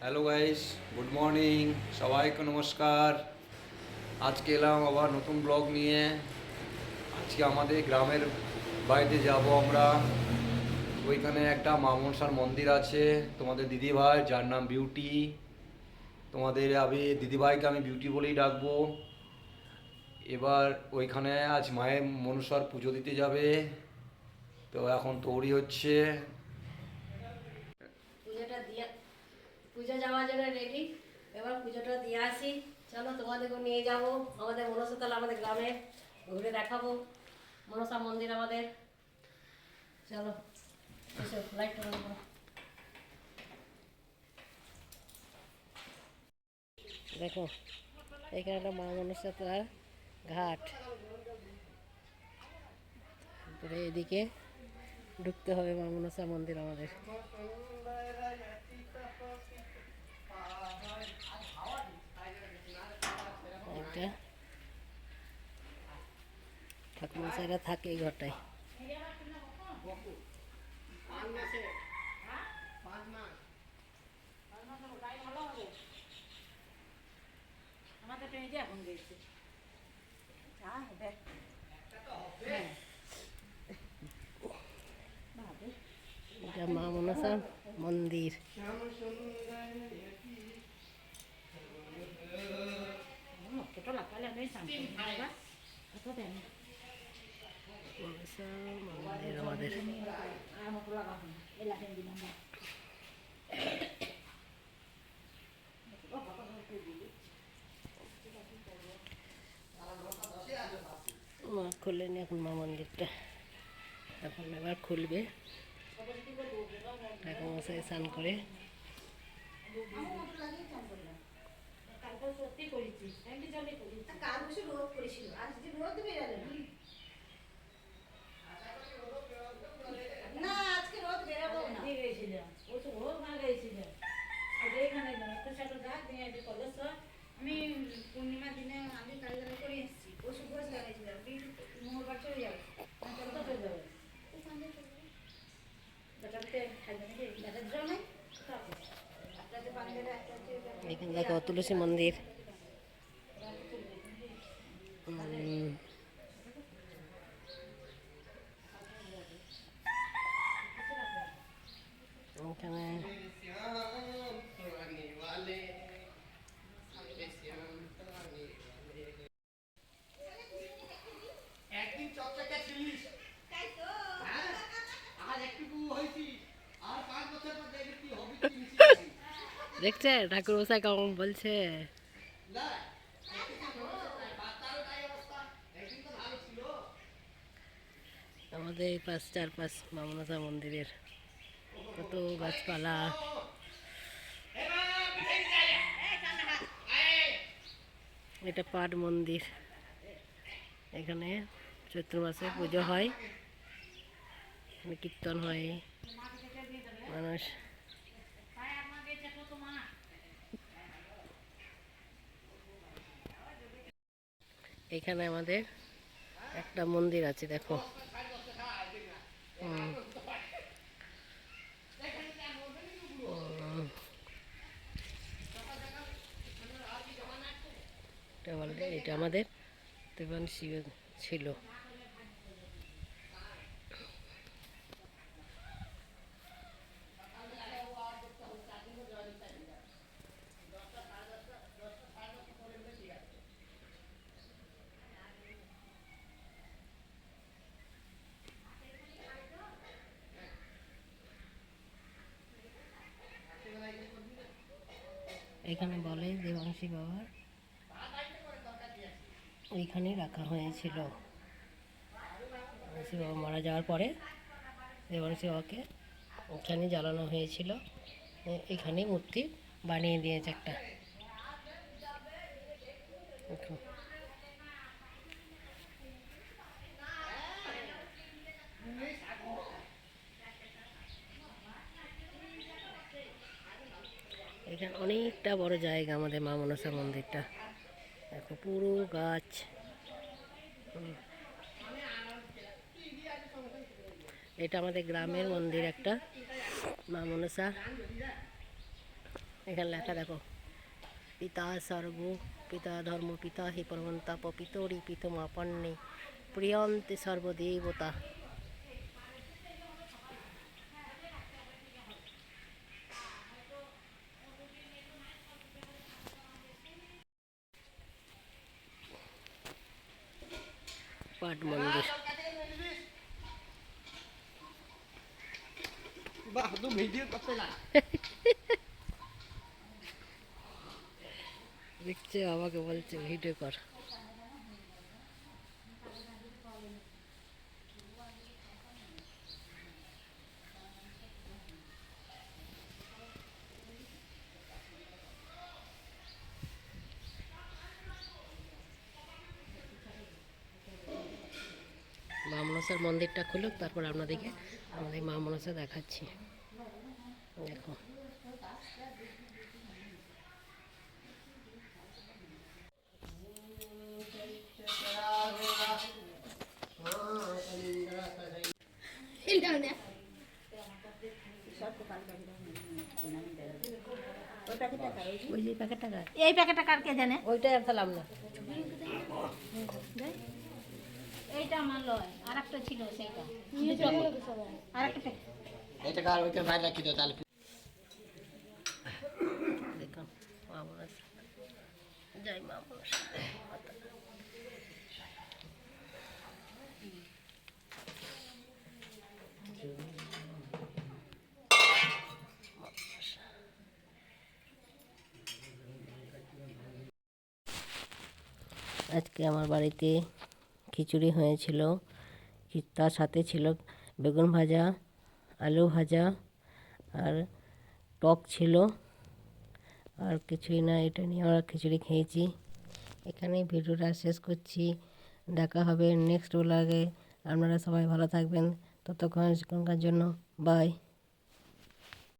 Hello guys, good morning. সবাইকে নমস্কার। আজকে এলাম আবার নতুন ব্লগ নিয়ে। আজকে আমাদের গ্রামের বাড়িতে যাব আমরা। ওইখানে একটা মা মনসার মন্দির আছে, তোমাদের দিদিভাই যার নাম বিউটি। আমি দিদিভাইকে আমি বিউটি বলেই ডাকবো। এবার ওইখানে আজ মায়ের মনসার পুজো দিতে যাবে, তো এখন তৈরি হচ্ছে। পুজোটা দিয়ে পুজো যাওয়ার জন্য রেডি। এবার পুজোটা দিয়ে আসি। চলো তোমাদেরকে নিয়ে যাব আমাদের মনসাতলা, আমাদের গ্রামে ঘুরে দেখাবো মনসা মন্দির আমাদের। চলো এসো, লাইটটা বন্ধ করো। দেখো এখানে একটা মা মনসাতলার ঘাট, তারপরে এদিকে ঢুকতে হবে মা মনসা মন্দির আমাদের। একটা ঠাকুরমশাইরা থাকে এই ঘরটায়। এটা মা মনসা মন্দির। মনসা মন্দির আমাদের। মা খুললেনি এখন মা মন্দিরটা, এখন এবার খুলবে। ঠাকুর মশাই স্নান করে আমি পূর্ণিমার দিনে আমি কারিগরি করে এসেছি ও শুভ লাগাইছিলাম মঙ্গলবার চলে যাবে এখানে দেখো তুলসী মন্দির। এখানে একদিন চকচকে ছিলিস, তাই তো আর একটু হয়েছি, আর 5 বছর পর দেখবি কি হবি, কি মিশিয়ে দেখছে ঠাকুর মশাই কেমন বলছে। না বাচ্চারও তাই অবস্থা। একদিন তো ভালো ছিল। আমাদের এই চারপাশ মা মনসা মন্দিরের কত গাছপালা। এটা পাট মন্দির। এখানে চৈত্র মাসে পুজো হয়, কীর্তন হয়, মানুষ এখানে আমাদের একটা মন্দির আছে দেখো। এটা আমাদের দেবান শিব ছিল। এখানে বলে দেবাংশী বাবার ওইখানে রাখা হয়েছিল। দেবাংশী বাবা মারা যাওয়ার পরে দেবাংশী বাবাকে ওখানে জ্বালানো হয়েছিল। এখানে মূর্তি বানিয়ে দিয়েছে একটা। এখানে অনেকটা বড় জায়গা আমাদের মা মনসা মন্দিরটা। দেখো পুরো গাছ। এটা আমাদের গ্রামের মন্দির একটা মা মনসা। এখানে লেখা দেখো, পিতা সর্ব পিতা ধর্ম পিতা হি পরমন্তাপ পিতরি পিতমাপন্নে প্রিয়ন্তে সর্বদেবতা। পাট মন্দির। দেখছে আমাকে বলছে ভিডিও কর। মা মনসার মন্দিরটা খুলুক, তারপর আপনাদেরকে আমাদের মা মনসা দেখাচ্ছি। দেখো এই প্যাকেটটা কার কে জানে? ওইটাই আর পেলাম না। এইটা আমার লয়, আর একটা ছিল সেইটা, আর একটা প্যাকেট। দেখুন মা মনসা, জয় মা মনসা। আজকে আমার বাড়িতে খিচুড়ি হয়েছিল, তার সাথে ছিল বেগুন ভাজা, আলু ভাজা আর টক ছিল, আর কিছুই না। এটা নিয়ে আমরা খিচুড়ি খেয়েছি। এখানেই ভিডিওটা শেষ করছি। দেখা হবে নেক্সট ব্লগে। আপনারা সবাই ভালো থাকবেন। ততক্ষণকার জন্য বাই।